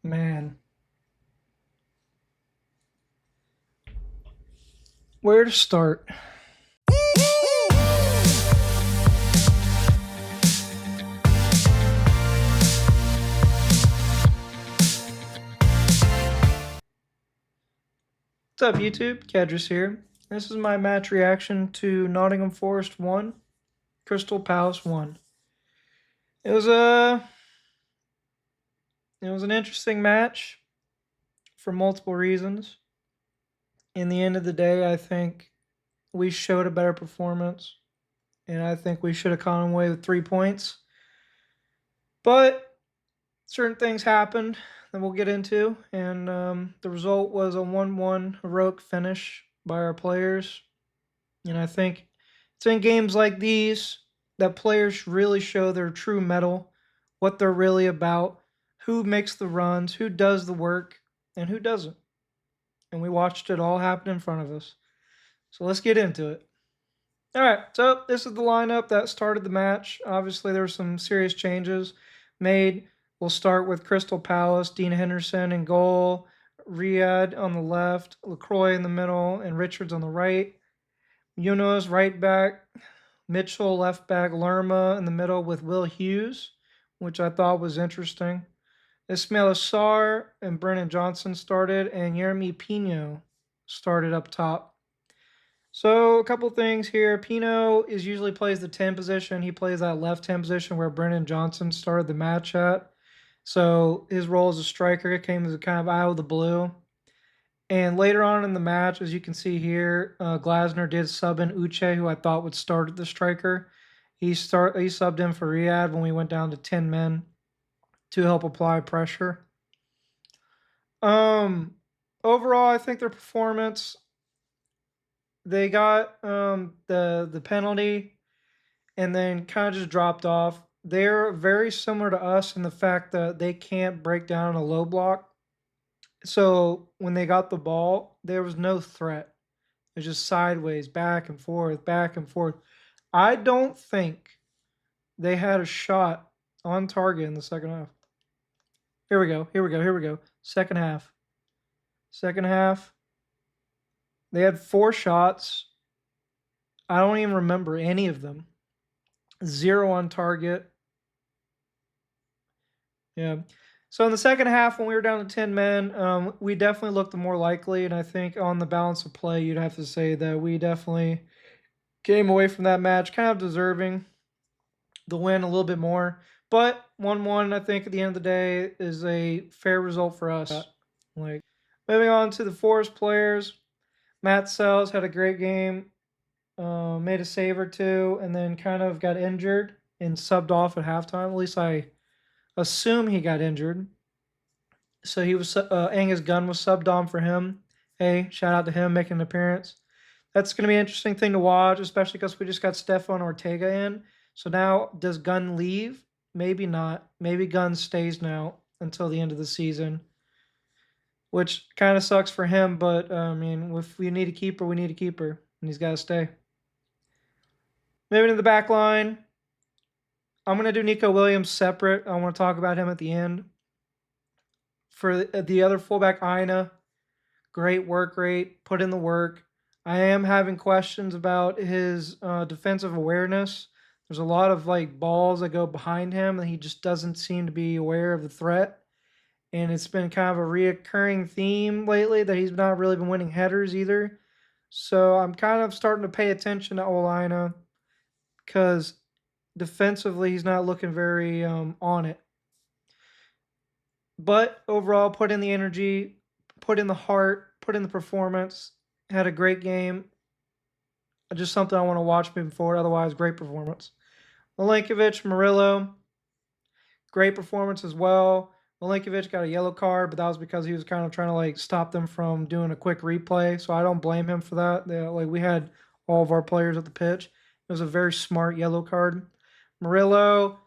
Man, where to start? What's up, YouTube? Kedris here. This is my match reaction to Nottingham Forest 1, Crystal Palace 1. It was a it was an interesting match for multiple reasons. In the end of the day, I think we showed a better performance, and I think we should have come away with 3 points. But certain things happened that we'll get into, and the result was a 1-1 heroic finish by our players. And I think it's in games like these that players really show their true mettle, what they're really about, who makes the runs, who does the work, and who doesn't. And we watched it all happen in front of us. So let's get into it. All right, so this is the lineup that started the match. Obviously, there were some serious changes made. We'll start with Crystal Palace, Dean Henderson in goal, Riyad on the left, LaCroix in the middle, and Richards on the right. Yunus right back, Mitchell left back, Lerma in the middle with Will Hughes, which I thought was interesting. Ismail Assar and Brennan Johnson started, and Yeremy Pino started up top. So a couple things here. Pino usually plays the 10 position. He plays that left 10 position where Brennan Johnson started the match at. So his role as a striker came as kind of out of the blue. And later on in the match, as you can see here, Glasner did sub in Uche, who I thought would start at the striker. He subbed in for Riyad when we went down to 10 men to help apply pressure. Overall, I think their performance, they got the penalty and then kind of just dropped off. They're very similar to us in the fact that they can't break down a low block. So when they got the ball, there was no threat. It was just sideways, back and forth, back and forth. I don't think they had a shot on target in the second half. Here we go. Here we go. Here we go. Second half. Second half. They had 4 shots. I don't even remember any of them. 0 on target. Yeah. So in the second half, when we were down to 10 men, we definitely looked the more likely. And I think on the balance of play, you'd have to say that we definitely came away from that match kind of deserving the win a little bit more. But 1-1, I think, at the end of the day, is a fair result for us. Like, moving on to the Forest players, Matt Sells had a great game, made a save or two, and then kind of got injured and subbed off at halftime. At least I assume he got injured. So he was Angus Gunn was subbed on for him. Hey, shout out to him making an appearance. That's going to be an interesting thing to watch, especially because we just got Stefan Ortega in. So now, does Gunn leave? Maybe not. Maybe Gunn stays now until the end of the season, which kind of sucks for him. But I mean, if we need a keeper, we need a keeper, and he's got to stay. Moving to the back line, I'm going to do Nico Williams separate. I want to talk about him at the end. For the other fullback, Ina, great work rate, put in the work. I am having questions about his defensive awareness. There's a lot of like balls that go behind him, and he just doesn't seem to be aware of the threat. And it's been kind of a reoccurring theme lately that he's not really been winning headers either. So I'm kind of starting to pay attention to Olina because defensively he's not looking very on it. But overall, put in the energy, put in the heart, put in the performance, had a great game. Just something I want to watch moving forward. Otherwise, great performance. Milinkovic, Murillo, great performance as well. Milinkovic got a yellow card, but that was because he was kind of trying to like stop them from doing a quick replay. So I don't blame him for that. We had all of our players at the pitch. It was a very smart yellow card. Murillo,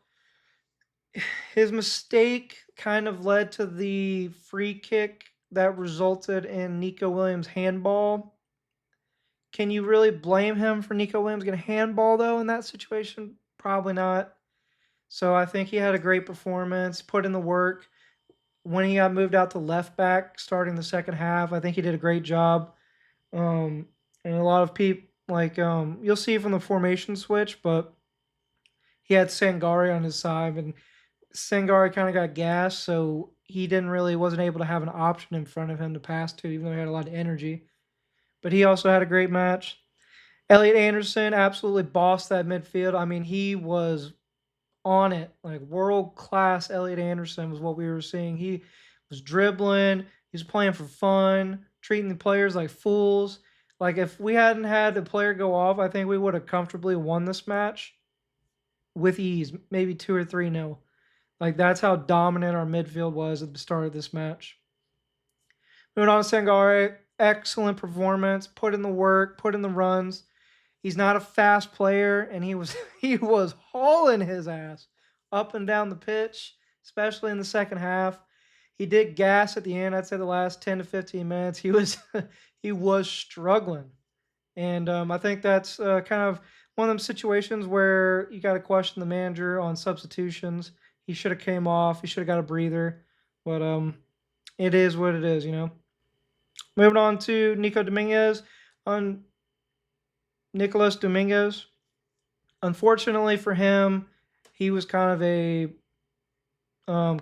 his mistake kind of led to the free kick that resulted in Nico Williams' handball. Can you really blame him for Nico Williams getting handball, though, in that situation? Probably not. So I think he had a great performance, put in the work. when he got moved out to left back starting the second half, I think he did a great job. And a lot of people like you'll see from the formation switch, but he had Sangari on his side, and Sangari kind of got gassed, so he didn't really wasn't able to have an option in front of him to pass to, even though he had a lot of energy. But he also had a great match. Elliot Anderson absolutely bossed that midfield. I mean, he was on it, like world class. Elliot Anderson was what we were seeing. He was dribbling, he was playing for fun, treating the players like fools. Like if we hadn't had the player go off, I think we would have comfortably won this match with ease, maybe 2 or 3 nil. Like that's how dominant our midfield was at the start of this match. Moving on to Sangare, excellent performance, put in the work, put in the runs. He's not a fast player, and he was he was hauling his ass up and down the pitch, especially in the second half. He did gas at the end. I'd say the last 10 to 15 minutes, he was he was struggling, and I think that's kind of one of them situations where you got to question the manager on substitutions. He should have came off. He should have got a breather, but it is what it is, you know. Moving on to Nico Dominguez on Nicolas Dominguez. Unfortunately for him, he was kind of a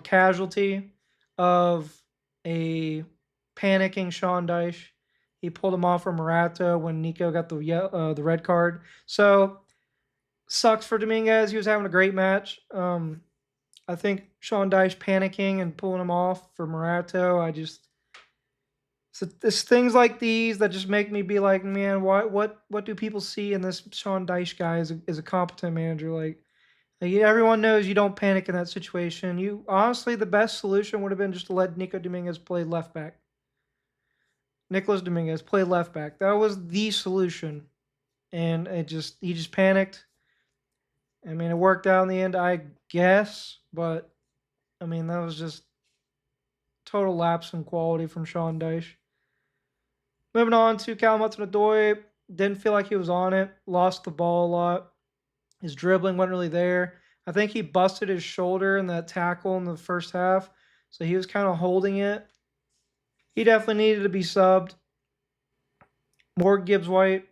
casualty of a panicking Sean Dyche. He pulled him off for Morata when Nico got the red card. So sucks for Dominguez. He was having a great match. I think Sean Dyche panicking and pulling him off for Morata. So it's things like these that just make me be like, man, what do people see in this Sean Dyche guy as a competent manager? Like everyone knows you don't panic in that situation. You honestly, the best solution would have been just to let Nico Dominguez play left back. Nicolas Dominguez play left back. That was the solution, and he just panicked. I mean, it worked out in the end, I guess, but I mean that was just total lapse in quality from Sean Dyche. Moving on to Callum Hudson-Odoi, didn't feel like he was on it. Lost the ball a lot. His dribbling wasn't really there. I think he busted his shoulder in that tackle in the first half, so he was kind of holding it. He definitely needed to be subbed. Morgan Gibbs-White,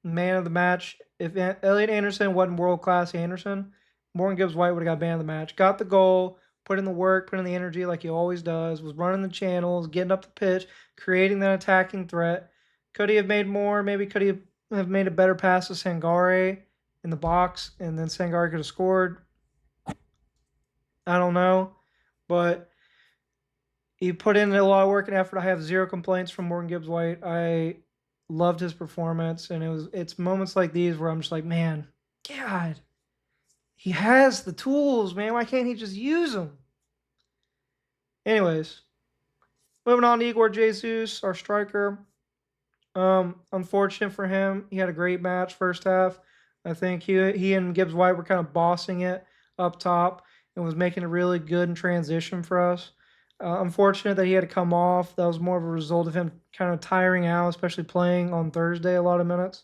man of the match. If Elliot Anderson wasn't world-class Anderson, Morgan Gibbs-White would have got man of the match. Got the goal, put in the work, put in the energy like he always does, was running the channels, getting up the pitch, creating that attacking threat. Could he have made more? Maybe could he have made a better pass to Sangare in the box, and then Sangare could have scored? I don't know. But he put in a lot of work and effort. I have zero complaints from Morgan Gibbs-White. I loved his performance, and it's moments like these where I'm just like, man, God, he has the tools, man. Why can't he just use them? Anyways, moving on to Igor Jesus, our striker. Unfortunate for him, he had a great match first half. I think he and Gibbs White were kind of bossing it up top and was making a really good transition for us. Unfortunate that he had to come off. That was more of a result of him kind of tiring out, especially playing on Thursday a lot of minutes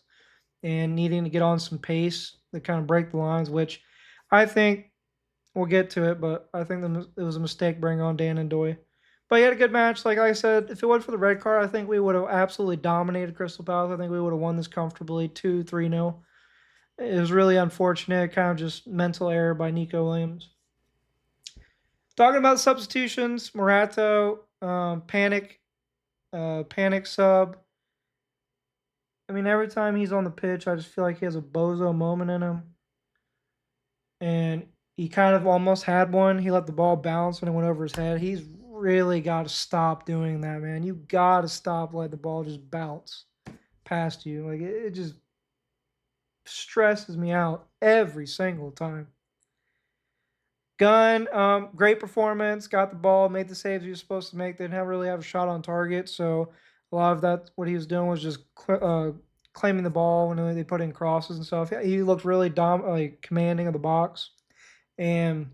and needing to get on some pace to kind of break the lines, which I think we'll get to it, but I think it was a mistake bringing on Dan and Doy. But he had a good match. Like I said, if it wasn't for the red card, I think we would have absolutely dominated Crystal Palace. I think we would have won this comfortably 2-3-0. It was really unfortunate, kind of just mental error by Nico Williams. Talking about substitutions, Morato, panic sub. I mean, every time he's on the pitch, I just feel like he has a bozo moment in him. And he kind of almost had one. He let the ball bounce when it went over his head. He's really got to stop doing that, man. You got to stop letting the ball just bounce past you. Like, it just stresses me out every single time. Gunn, great performance. Got the ball, made the saves he was supposed to make. They didn't really have a shot on target, so a lot of that, what he was doing was just claiming the ball when they put in crosses and stuff. He looked really like commanding of the box, and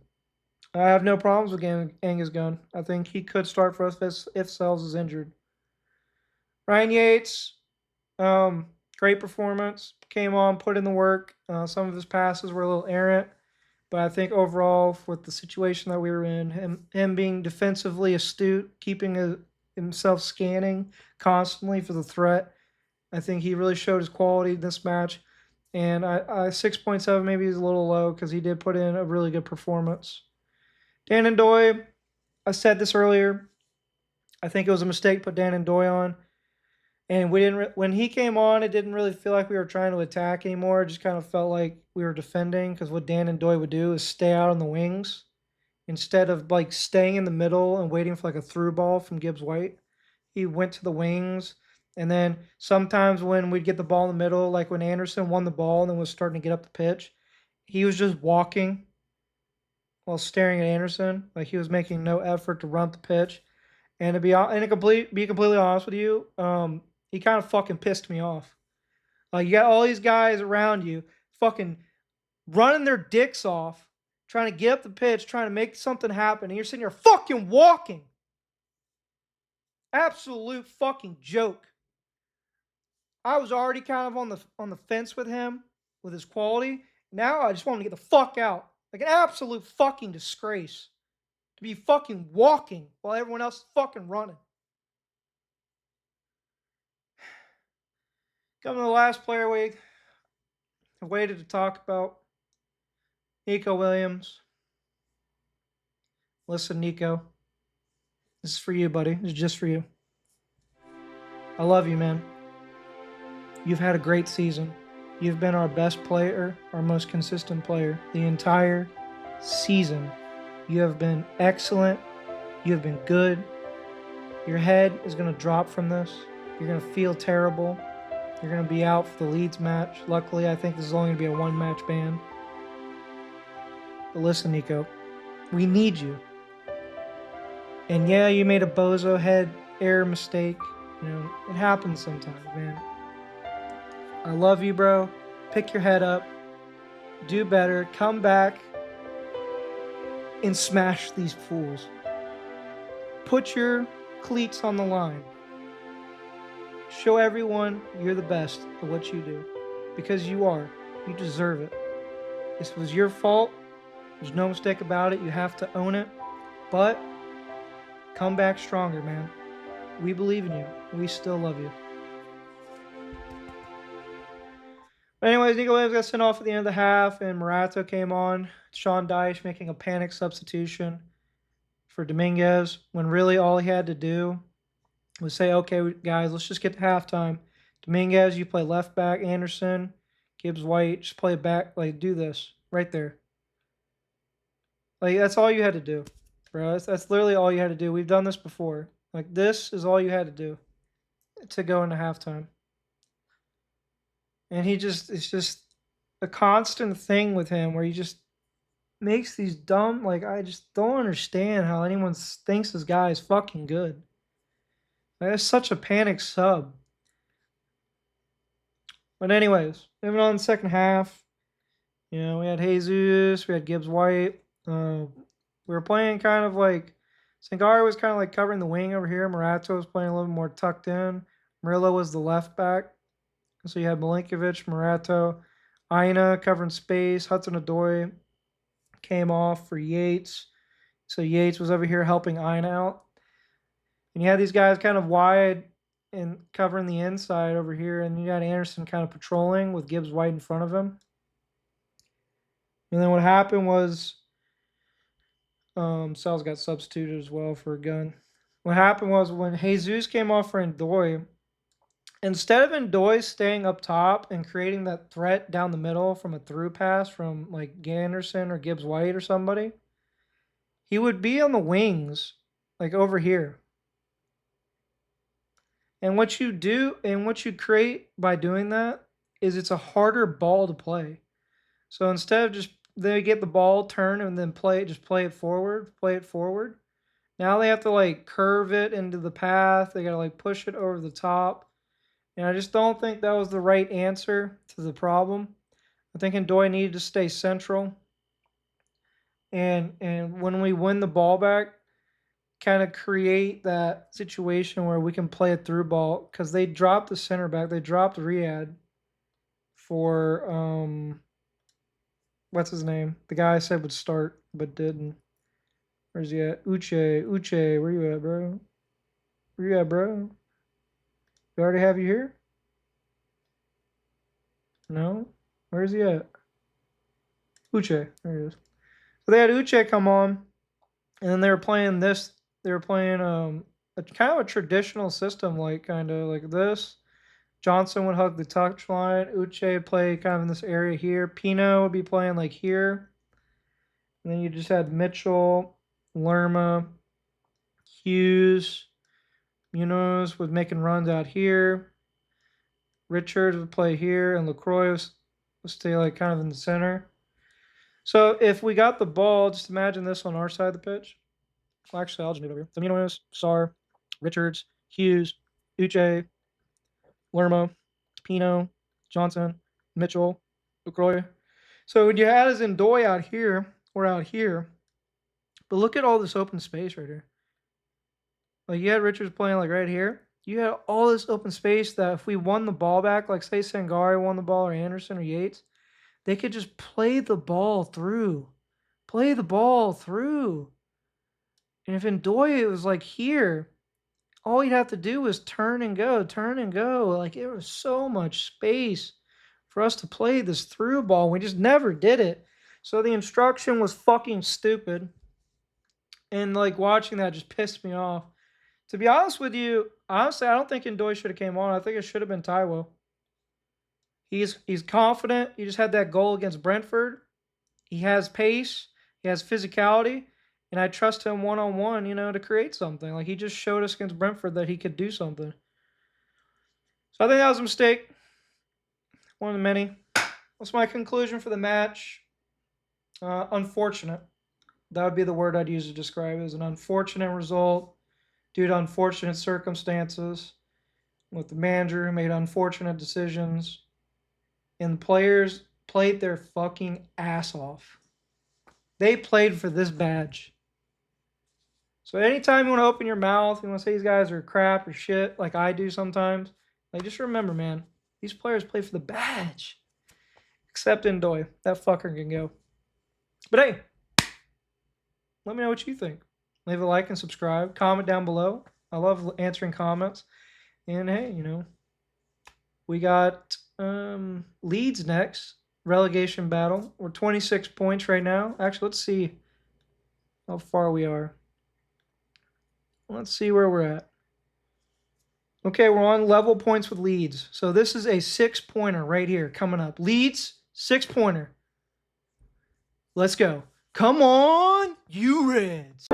I have no problems with Angus Gunn. I think he could start for us if Sells is injured. Ryan Yates, great performance. Came on, put in the work. Some of his passes were a little errant. But I think overall, with the situation that we were in, him being defensively astute, keeping himself scanning constantly for the threat, I think he really showed his quality in this match. And I 6.7 maybe is a little low because he did put in a really good performance. Dan and Doy, I said this earlier. I think it was a mistake to put Dan and Doy on. And we didn't. When he came on, it didn't really feel like we were trying to attack anymore. It just kind of felt like we were defending because what Dan and Doy would do is stay out on the wings instead of like staying in the middle and waiting for like a through ball from Gibbs White. He went to the wings, and then sometimes when we'd get the ball in the middle, like when Anderson won the ball and then was starting to get up the pitch, he was just walking while staring at Anderson. Like he was making no effort to run up the pitch. And be completely honest with you, he kind of fucking pissed me off. Like you got all these guys around you, fucking running their dicks off, trying to get up the pitch, trying to make something happen, and you're sitting here fucking walking. Absolute fucking joke. I was already kind of on the fence with him, with his quality. Now I just want him to get the fuck out. Like an absolute fucking disgrace to be fucking walking while everyone else is fucking running. Coming to the last player we have waited to talk about, Nico Williams. Listen, Nico, this is for you, buddy. This is just for you. I love you, man. You've had a great season. You've been our best player, our most consistent player the entire season. You have been excellent. You have been good. Your head is going to drop from this. You're going to feel terrible. You're going to be out for the Leeds match. Luckily, I think this is only going to be a one-match ban. But listen, Nico, we need you. And yeah, you made a bozo head error mistake. You know, it happens sometimes, man. I love you, bro. Pick your head up. Do better. Come back and smash these fools. Put your cleats on the line. Show everyone you're the best at what you do. Because you are. You deserve it. This was your fault. There's no mistake about it. You have to own it. But come back stronger, man. We believe in you. We still love you. But anyways, Nico Williams got sent off at the end of the half, and Morato came on. Sean Dyche making a panic substitution for Dominguez, when really all he had to do was say, okay, guys, let's just get to halftime. Dominguez, you play left back. Anderson, Gibbs White, just play back. Like, do this right there. Like, that's all you had to do, bro. That's literally all you had to do. We've done this before. Like, this is all you had to do to go into halftime. And it's just a constant thing with him where he just makes these dumb, like, I just don't understand how anyone thinks this guy is fucking good. Like, that's such a panic sub. But anyways, moving on to the second half. You know, we had Jesus, we had Gibbs White. We were playing kind of like, Sangari was kind of like covering the wing over here. Morato was playing a little more tucked in. Murillo was the left back. So you had Milinkovic, Morato, Aina covering space. Hudson-Odoi came off for Yates. So Yates was over here helping Aina out. And you had these guys kind of wide and covering the inside over here. And you got Anderson kind of patrolling with Gibbs White in front of him. And then what happened was Sells got substituted as well for a gun. What happened was when Jesus came off for Ndoye, instead of Ndoye staying up top and creating that threat down the middle from a through pass from like Anderson or Gibbs White or somebody, he would be on the wings, like over here. And what you do and what you create by doing that is it's a harder ball to play. So instead of just they get the ball, turn, and then play it forward. Now they have to like curve it into the path. They gotta like push it over the top. And I just don't think that was the right answer to the problem. I think Ndoye needed to stay central. And when we win the ball back, kind of create that situation where we can play a through ball, because they dropped the center back. They dropped Riyadh for what's his name? The guy I said would start, but didn't. Where's he at? Uche, where you at, bro? Where you at, bro? We already have you here? No? Where's he at? Uche, there he is. So they had Uche come on, and then they were playing this. They were playing a kind of a traditional system, like kind of like this. Johnson would hug the touchline. Uche would play kind of in this area here. Pino would be playing like here. And then you just had Mitchell, Lerma, Hughes, Munoz was making runs out here. Richards would play here, and LaCroix would stay like kind of in the center. So if we got the ball, just imagine this on our side of the pitch. Well, actually, I'll just move over here. So Munoz, Sar, Richards, Hughes, Uche, Lerma, Pino, Johnson, Mitchell, LaCroix. So when you had Zindoy out here or out here, but look at all this open space right here. Like you had Richards playing like right here. You had all this open space that if we won the ball back, like say Sangari won the ball or Anderson or Yates, they could just play the ball through. Play the ball through. And if Ndoye was like here, all you'd have to do was turn and go, turn and go. Like there was so much space for us to play this through ball. We just never did it. So the instruction was fucking stupid. And like watching that just pissed me off. To be honest with you, honestly, I don't think Ndoye should have came on. I think it should have been Taiwo. He's confident. He just had that goal against Brentford. He has pace. He has physicality. And I trust him one-on-one, to create something. Like he just showed us against Brentford that he could do something. So I think that was a mistake. One of the many. What's my conclusion for the match? Unfortunate. That would be the word I'd use to describe it. As an unfortunate result due to unfortunate circumstances with the manager who made unfortunate decisions. And the players played their fucking ass off. They played for this badge. So anytime you want to open your mouth, you want to say these guys are crap or shit, like I do sometimes, like just remember, man, these players play for the badge. Except Ndoye. That fucker can go. But hey, let me know what you think. Leave a like and subscribe. Comment down below. I love answering comments. And hey, we got Leeds next. Relegation battle. We're 26 points right now. Actually, let's see how far we are. Let's see where we're at. Okay, we're on level points with Leeds. So this is a 6-pointer right here coming up. Leeds, 6-pointer. Let's go. Come on, you Reds.